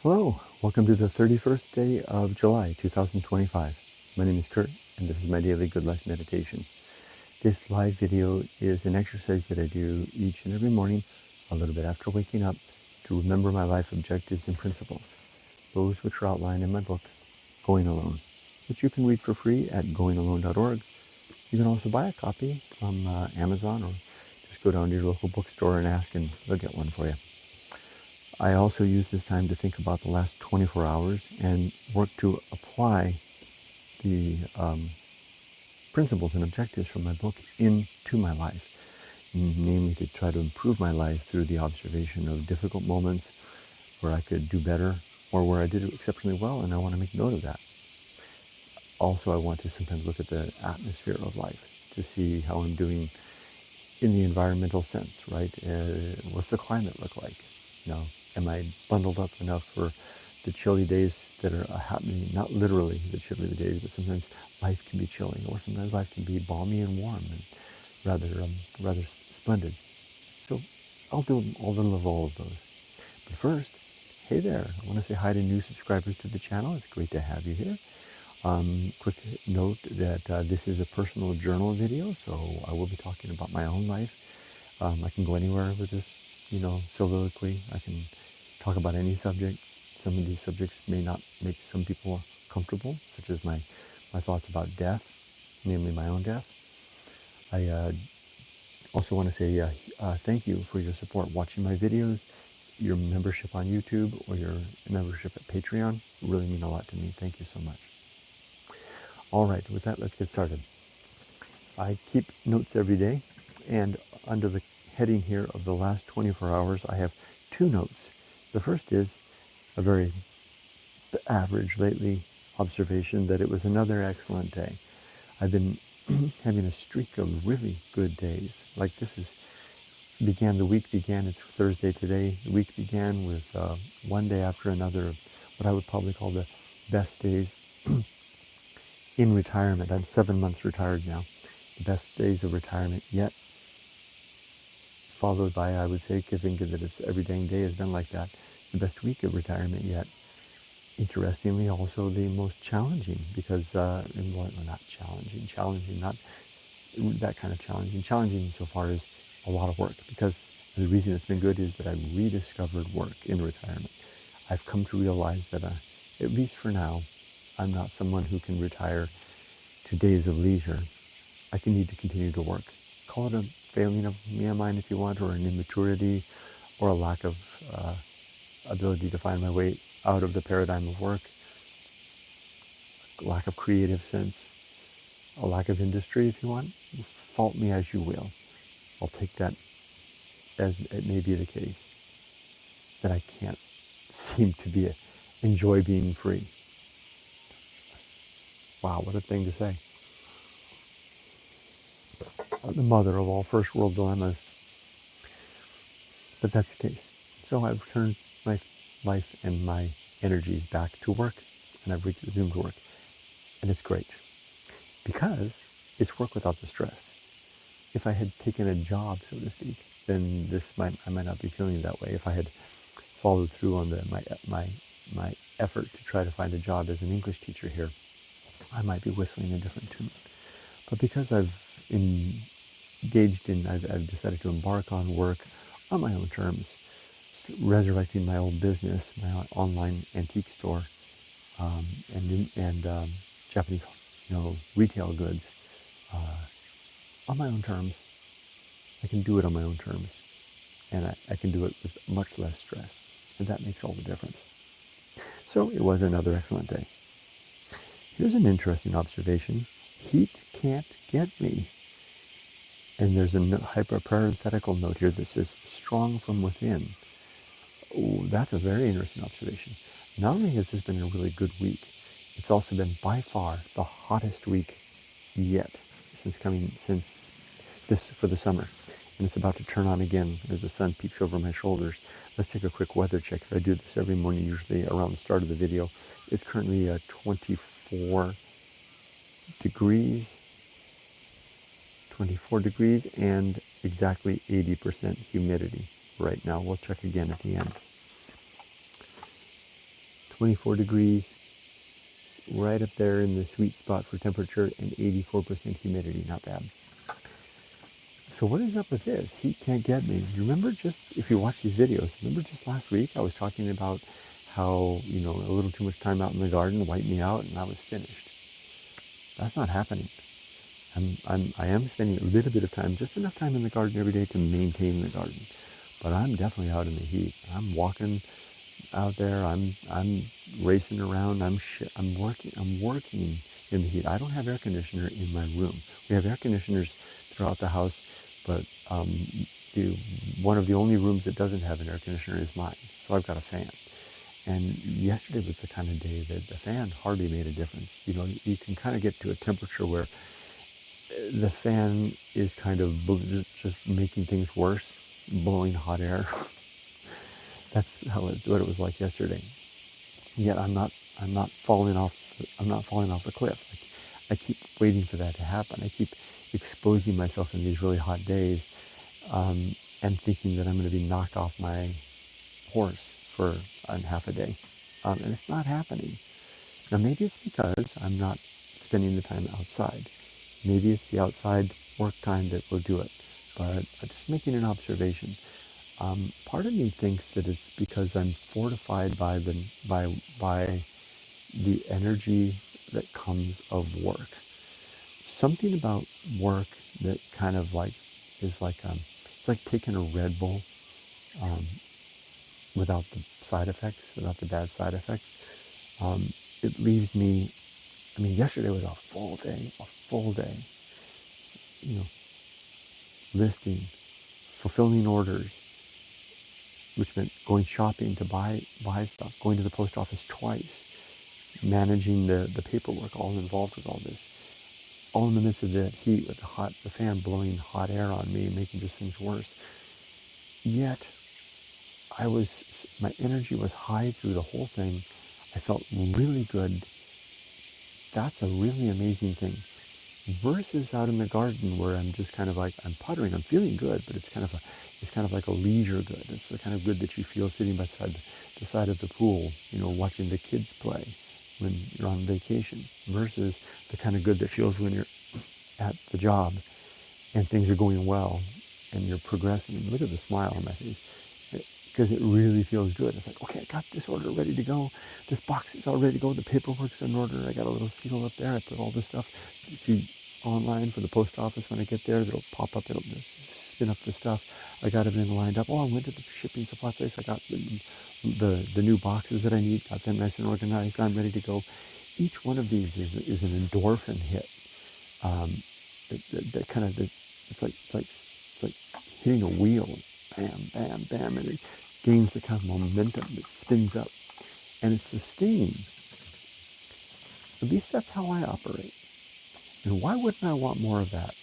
Hello, welcome to the 31st day of July 2025. My name is Kurt, and this is my daily Good Life meditation. This live video is an exercise that I do each and every morning, a little bit after waking up, to remember my life objectives and principles, those which are outlined in my book, Going Alone, which you can read for free at goingalone.org. You can also buy a copy from Amazon, or just go down to your local bookstore and ask, and they'll get one for you. I also use this time to think about the last 24 hours and work to apply the principles and objectives from my book into my life, namely to try to improve my life through the observation of difficult moments where I could do better or where I did exceptionally well, and I want to make note of that. Also, I want to sometimes look at the atmosphere of life to see how I'm doing in the environmental sense, right? What's the climate look like? Am I bundled up enough for the chilly days that are happening? Not literally the chilly days, but sometimes life can be chilly, or sometimes life can be balmy and warm and rather splendid. So I'll do a little of all of those. But first, hey there, I want to say hi to new subscribers to the channel. It's great to have you here. Quick note that this is a personal journal video, so I will be talking about my own life. I can go anywhere with this, soliloquy. I can talk about any subject. Some of these subjects may not make some people comfortable, such as my thoughts about death, namely my own death. I also want to say thank you for your support watching my videos, your membership on YouTube, or your membership at Patreon. It really mean a lot to me. Thank you so much. All right, with that, let's get started. I keep notes every day, and under the heading here of the last 24 hours, I have two notes. The first is a very average lately observation that it was another excellent day. I've been having a streak of really good days. Like the week began, it's Thursday today, the week began with one day after another of what I would probably call the best days in retirement. I'm 7 months retired now. The best days of retirement yet, followed by, I would say, thinking that it's every dang day has been like that, the best week of retirement yet. Interestingly, also the most challenging, because, not that kind of challenging insofar as a lot of work, because the reason it's been good is that I've rediscovered work in retirement. I've come to realize that, at least for now, I'm not someone who can retire to days of leisure. I can need to continue to work. Call it a failing of mine if you want, or an immaturity, or a lack of ability to find my way out of the paradigm of work, a lack of creative sense, a lack of industry if you want. Fault me as you will. I'll take that as it may be the case, that I can't seem to enjoy being free. Wow, what a thing to say. The mother of all first world dilemmas. But that's the case. So I've turned my life and my energies back to work, and I've resumed work. And it's great, because it's work without the stress. If I had taken a job, so to speak, then I might not be feeling that way. If I had followed through on my effort to try to find a job as an English teacher here, I might be whistling a different tune. But because I've decided to embark on work on my own terms, resurrecting my old business, my online antique store, and Japanese, retail goods, on my own terms. I can do it on my own terms, and I can do it with much less stress, and that makes all the difference. So it was another excellent day. Here's an interesting observation. Heat can't get me. And there's a hyper-parenthetical note here that says, strong from within. Oh, that's a very interesting observation. Not only has this been a really good week, it's also been by far the hottest week yet since this for the summer. And it's about to turn on again as the sun peeks over my shoulders. Let's take a quick weather check. I do this every morning, usually around the start of the video. It's currently 24 degrees and exactly 80% humidity right now. We'll check again at the end. 24 degrees, right up there in the sweet spot for temperature, and 84% humidity, not bad. So what is up with this? Heat can't get me. Remember just, if you watch these videos, remember just last week I was talking about how, a little too much time out in the garden wiped me out and I was finished. That's not happening. I am spending a little bit of time, just enough time in the garden every day to maintain the garden. But I'm definitely out in the heat. I'm walking out there. I'm racing around. I'm working in the heat. I don't have air conditioner in my room. We have air conditioners throughout the house, but one of the only rooms that doesn't have an air conditioner is mine. So I've got a fan. And yesterday was the kind of day that the fan hardly made a difference. You can kind of get to a temperature where the fan is kind of just making things worse, blowing hot air. That's what it was like yesterday. Yet I'm not falling off. I'm not falling off the cliff. I keep waiting for that to happen. I keep exposing myself in these really hot days, and thinking that I'm going to be knocked off my horse for half a day, and it's not happening. Now maybe it's because I'm not spending the time outside. Maybe it's the outside work time that will do it. But I'm just making an observation. Part of me thinks that it's because I'm fortified by the energy that comes of work. Something about work that kind of like is like it's like taking a Red Bull without the side effects, without the bad side effects. It leaves me. I mean, yesterday was a full day. Listing, fulfilling orders, which meant going shopping to buy stuff, going to the post office twice, managing the paperwork, all involved with all this. All in the midst of the heat with the fan blowing hot air on me, making just things worse. Yet, my energy was high through the whole thing. I felt really good. That's a really amazing thing. Versus out in the garden where I'm just kind of like, I'm puttering, I'm feeling good, but it's kind of like a leisure good. It's the kind of good that you feel sitting beside the side of the pool, watching the kids play when you're on vacation, versus the kind of good that feels when you're at the job and things are going well and you're progressing. And look at the smile on my face, because it really feels good. It's like, okay, I got this order ready to go. This box is all ready to go. The paperwork's in order. I got a little seal up there. I put all this stuff. See, online for the post office when I get there, it'll pop up. It'll spin up the stuff. I got everything lined up. Oh, I went to the shipping supply place. I got the new boxes that I need. Got them nice and organized. I'm ready to go. Each one of these is an endorphin hit. That kind of it's like hitting a wheel. Bam, bam, bam, and it gains the kind of momentum that spins up, and it's sustained. At least that's how I operate. And why wouldn't I want more of that?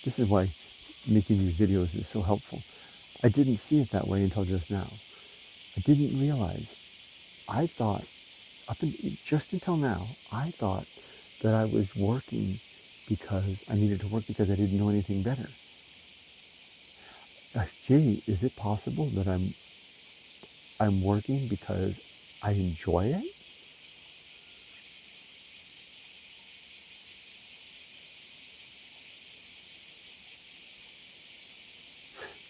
This is why making these videos is so helpful. I didn't see it that way until just now. I didn't realize. I thought, just until now, I thought that I was working because I needed to work because I didn't know anything better. Gee, is it possible that I'm working because I enjoy it?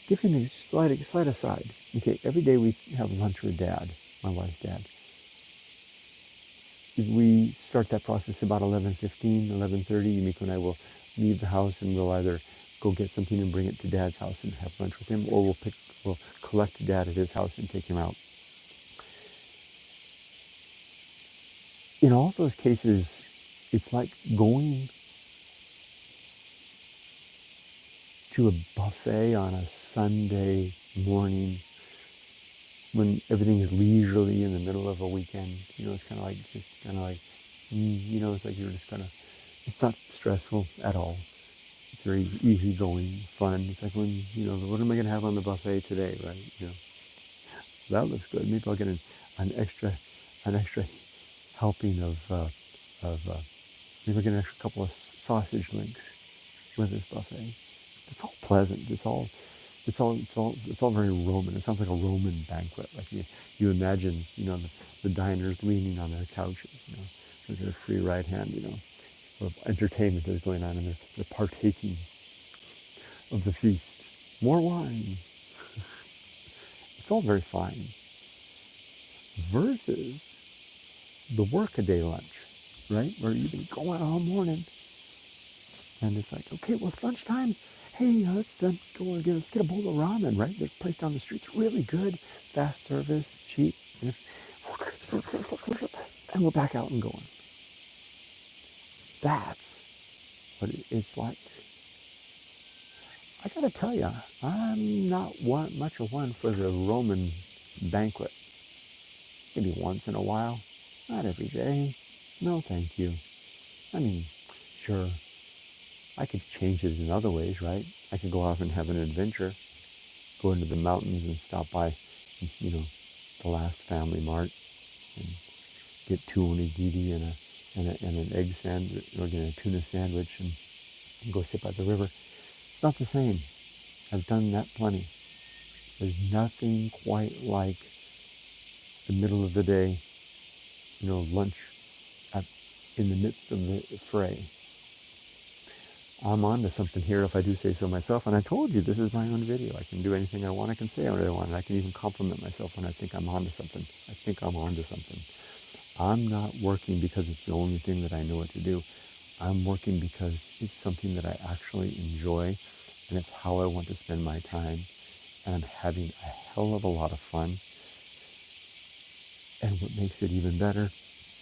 Giving a slight aside. Okay, every day we have lunch with Dad, my wife's dad. We start that process about 11:15, 11:30. Yumiko and I will leave the house and we'll either go get something and bring it to Dad's house and have lunch with him, or we'll collect Dad at his house and take him out. In all those cases, it's like going to a buffet on a Sunday morning when everything is leisurely in the middle of a weekend. It's kind of like, it's like you're just kind of, it's not stressful at all. It's very easygoing, fun. It's like when, what am I going to have on the buffet today, right? That looks good. Maybe I'll get an extra helping of maybe I'll get an extra couple of sausage links with this buffet. It's all pleasant. It's all It's all very Roman. It sounds like a Roman banquet. Like you imagine, the diners leaning on their couches, with their free right hand, or entertainment is going on, and they're partaking of the feast. More wine. It's all very fine. Versus the workaday lunch, right? Where you've been going all morning, and it's like, okay, well, it's lunchtime. Hey, let's go and let's get a bowl of ramen, right? There's a place down the street. It's really good, fast service, cheap, and we're back out and going. That's what it's like. I gotta tell you, I'm not much of one for the Roman banquet. Maybe once in a while, not every day. No, thank you. I mean, sure, I could change it in other ways, right? I could go off and have an adventure, go into the mountains and stop by, the last Family Mart and get 2 onigiri and an egg sandwich, or get a tuna sandwich and go sit by the river. It's not the same. I've done that plenty. There's nothing quite like the middle of the day, lunch in the midst of the fray. I'm on to something here, if I do say so myself. And I told you, this is my own video. I can do anything I want. I can say what I want. And I can even compliment myself when I think I'm on to something. I think I'm on to something. I'm not working because it's the only thing that I know what to do. I'm working because it's something that I actually enjoy, and it's how I want to spend my time. And I'm having a hell of a lot of fun. And what makes it even better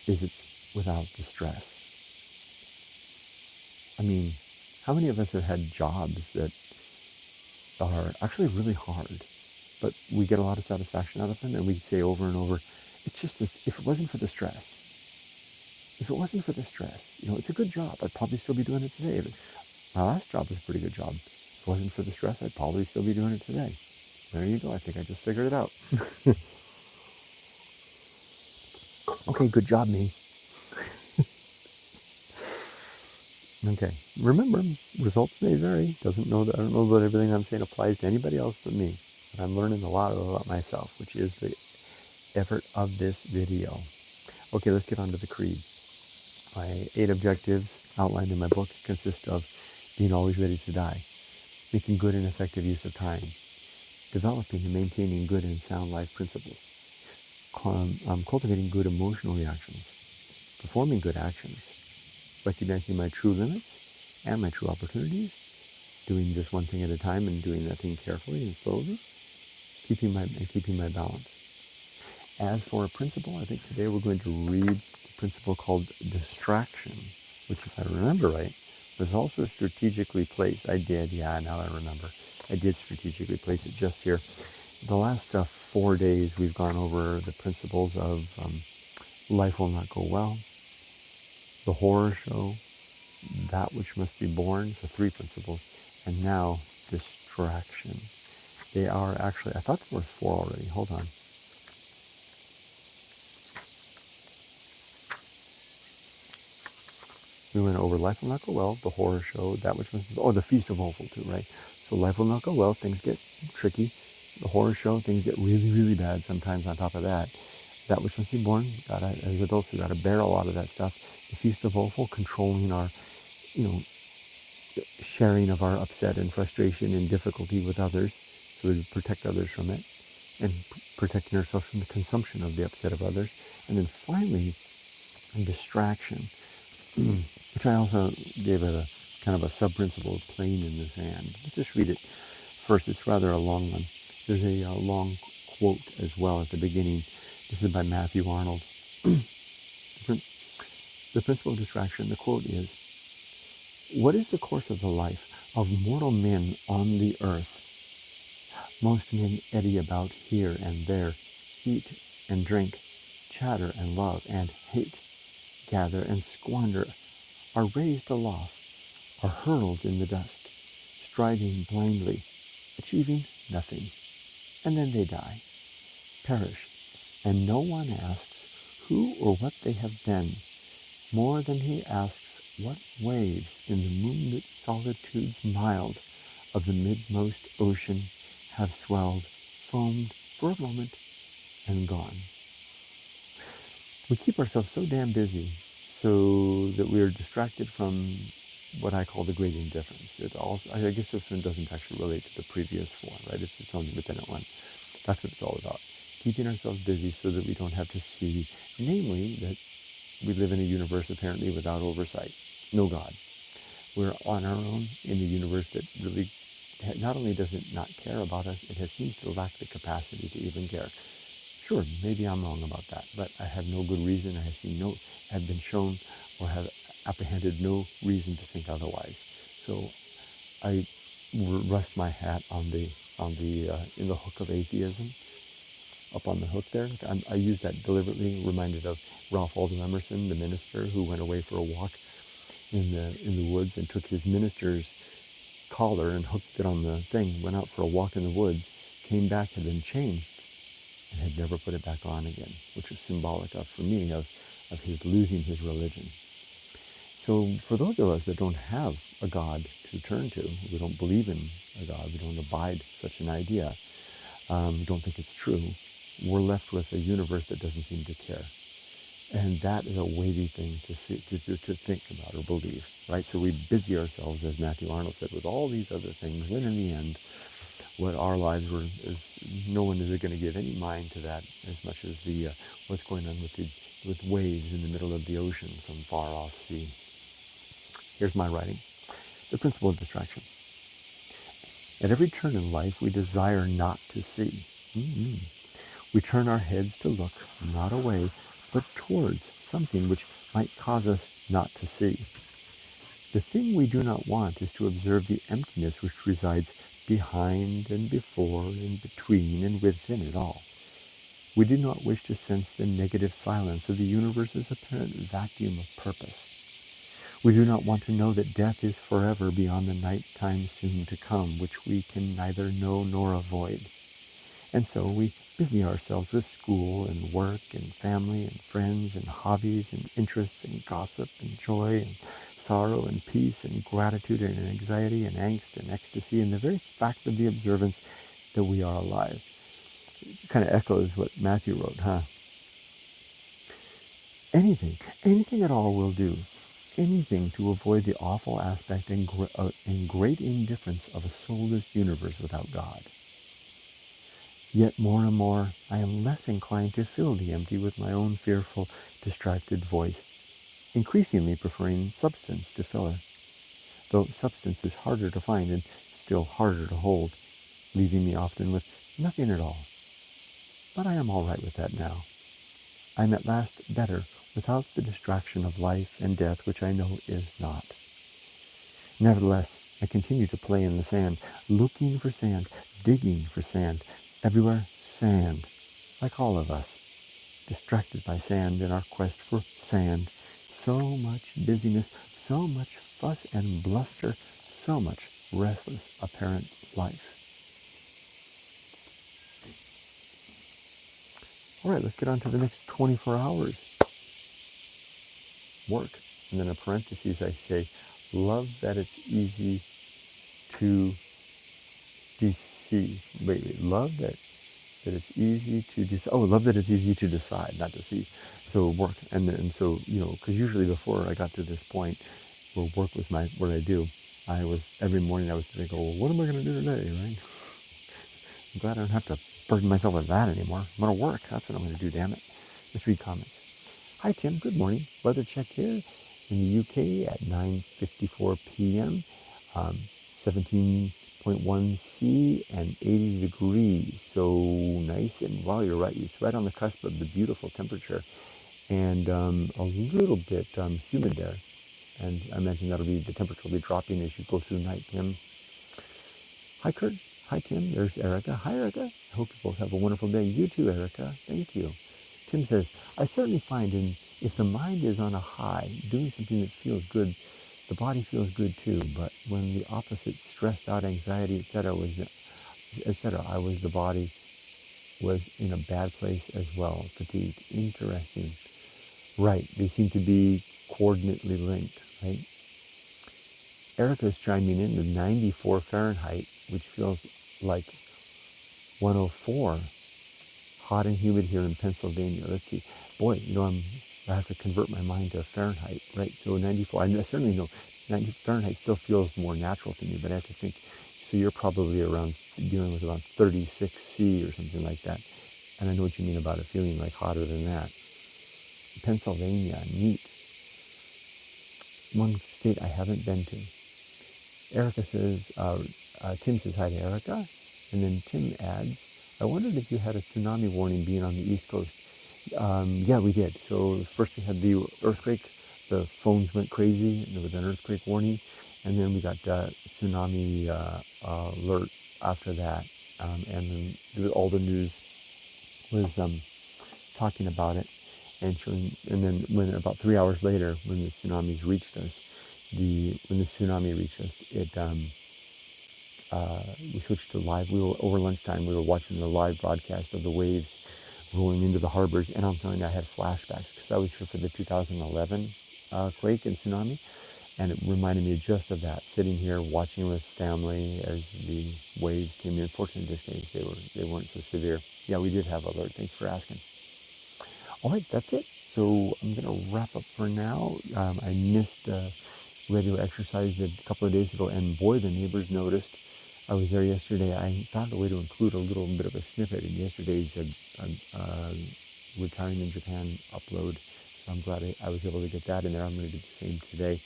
is it's without the stress. I mean, how many of us have had jobs that are actually really hard, but we get a lot of satisfaction out of them, and we say over and over, it's just that if it wasn't for the stress, it's a good job. I'd probably still be doing it today. My last job was a pretty good job. If it wasn't for the stress, I'd probably still be doing it today. There you go. I think I just figured it out. Okay, good job, me. Okay, remember, results may vary. I don't know that everything I'm saying applies to anybody else but me. But I'm learning a lot about myself, which is the effort of this video. Okay, let's get on to the creed. My 8 objectives outlined in my book consist of being always ready to die, making good and effective use of time, developing and maintaining good and sound life principles, cultivating good emotional reactions, performing good actions, recognizing my true limits and my true opportunities, doing just one thing at a time and doing that thing carefully and slowly, keeping my balance. As for a principle, I think today we're going to read the principle called distraction, which, if I remember right, was also strategically placed. Now I remember. I did strategically place it just here. The last 4 days we've gone over the principles of life will not go well, the horror show, that which must be borne, the 3 principles, and now distraction. They are actually, I thought there were 4 already. Hold on. We went over life will not go well, the horror show, that which must be, the Feast of Offal too, right? So life will not go well, things get tricky. The horror show, things get really, really bad sometimes on top of that. That which must be borne, as adults, we gotta bear a lot of that stuff. The Feast of Offal, controlling our, sharing of our upset and frustration and difficulty with others, so we protect others from it, and protecting ourselves from the consumption of the upset of others. And then finally, distraction, which I also gave it a kind of a sub-principle of playing in the sand. Let's just read it first. It's rather a long one. There's a long quote as well at the beginning. This is by Matthew Arnold. The principle of distraction, the quote is, "What is the course of the life of mortal men on the earth? Most men eddy about here and there, eat and drink, chatter and love and hate, gather and squander, are raised aloft, are hurled in the dust, striving blindly, achieving nothing. And then they die, perish, and no one asks who or what they have been, more than he asks what waves in the moonlit solitudes mild of the midmost ocean have swelled, foamed for a moment, and gone. We keep ourselves so damn busy so that we are distracted from what I call the great indifference. It also, I guess this one doesn't actually relate to the previous four, right? It's its own independent one. That's what it's all about. Keeping ourselves busy so that we don't have to see, namely, that we live in a universe apparently without oversight. No God. We're on our own in a universe that really not only does it not care about us, it seems to lack the capacity to even care. Sure, maybe I'm wrong about that, but I have no good reason. Have been shown or have apprehended no reason to think otherwise. So I rest my hat on the in the hook of atheism, up on the hook there. I use that deliberately, reminded of Ralph Waldo Emerson, the minister who went away for a walk in the woods and took his minister's collar and hooked it on the thing, went out for a walk in the woods, came back, had been changed, and had never put it back on again, which was symbolic of, for me, of his losing his religion. So for those of us that don't have a God to turn to, we don't believe in a God, we don't abide such an idea, don't think it's true, we're left with a universe that doesn't seem to care. And that is a weighty thing to think about or believe, right? So we busy ourselves, as Matthew Arnold said, with all these other things, when in the end, what our lives were, no one is going to give any mind to that as much as the what's going on with waves in the middle of the ocean, some far off sea. Here's my writing. The principle of distraction. At every turn in life, we desire not to see. We turn our heads to look, not away, but towards something which might cause us not to see. The thing we do not want is to observe the emptiness which resides behind and before and between and within it all. We do not wish to sense the negative silence of the universe's apparent vacuum of purpose. We do not want to know that death is forever beyond the night time soon to come, which we can neither know nor avoid. And so we busy ourselves with school and work and family and friends and hobbies and interests and gossip and joy and sorrow and peace and gratitude and anxiety and angst and ecstasy and the very fact of the observance that we are alive. It kind of echoes what Matthew wrote, huh? Anything at all will do. Anything to avoid the awful aspect and great indifference of a soulless universe without God. Yet more and more, I am less inclined to fill the empty with my own fearful, distracted voice, increasingly preferring substance to filler, though substance is harder to find and still harder to hold, leaving me often with nothing at all. But I am all right with that now. I am at last better without the distraction of life and death, which I know is not. Nevertheless, I continue to play in the sand, looking for sand, digging for sand, everywhere sand, like all of us, distracted by sand in our quest for sand. So much busyness, so much fuss and bluster, so much restless apparent life. All right, let's get on to the next 24 hours. Work. And then in parentheses I say, love that it's easy to deceive. Love that it's easy to decide. Oh, love that it's easy to decide, not deceive. So work, and so because usually before I got to this point, where work was what I do, every morning I was thinking, well, what am I going to do today, right? I'm glad I don't have to burden myself with that anymore. I'm going to work. That's what I'm going to do. Damn it. Let's read comments. Hi Tim. Good morning. Weather check here in the UK at 9:54 p.m. 17.1 C and 80 degrees. So nice, and wow, you're right. It's right on the cusp of the beautiful temperature, and a little bit humid there. And I imagine the temperature will be dropping as you go through night, Tim. Hi Kurt. Hi Tim. There's Erica. Hi Erica. I hope you both have a wonderful day. You too, Erica. Thank you. Tim says, I certainly find if the mind is on a high, doing something that feels good, the body feels good too. But when the opposite, stressed out, anxiety, etc., the body was in a bad place as well, fatigued. Interesting. Right. They seem to be coordinately linked, right? Erica's chiming in with 94 Fahrenheit, which feels like 104. Hot and humid here in Pennsylvania. Let's see. Boy, I have to convert my mind to Fahrenheit, right? So 94. I certainly know 90 Fahrenheit still feels more natural to me, but I have to think. So you're probably around dealing with around 36°C or something like that. And I know what you mean about it feeling like hotter than that. Pennsylvania, neat. One state I haven't been to. Erica says, Tim says hi to Erica. And then Tim adds, I wondered if you had a tsunami warning being on the East Coast. Yeah, we did. So first we had the earthquake. The phones went crazy. And there was an earthquake warning. And then we got tsunami alert after that. And then all the news was talking about it. And then when about 3 hours later, when the tsunami reached us, we switched to live. We were over lunchtime. We were watching the live broadcast of the waves rolling into the harbors, and I'm telling you, I had flashbacks because I was here for the 2011 quake and tsunami, and it reminded me just of that. Sitting here watching with family as the waves came in. Fortunately, this case they weren't so severe. Yeah, we did have alert. Thanks for asking. All right, that's it. So I'm going to wrap up for now. I missed regular exercise a couple of days ago, and boy, the neighbors noticed. I was there yesterday. I found a way to include a little bit of a snippet in yesterday's Retiring in Japan upload. So I'm glad I was able to get that in there. I'm going to do the same today.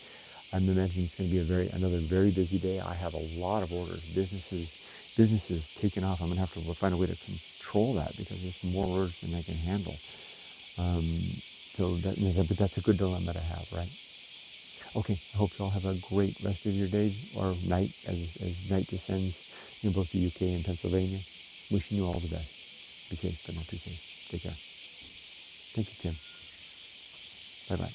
I'm imagining it's going to be another very busy day. I have a lot of orders. Businesses taking off. I'm going to have to find a way to control that because there's more orders than I can handle. But that's a good dilemma to have, right? Okay, I hope you all have a great rest of your day or night as night descends in both the UK and Pennsylvania. Wishing you all the best. Be safe, but not too safe. Take care. Thank you, Tim. Bye-bye.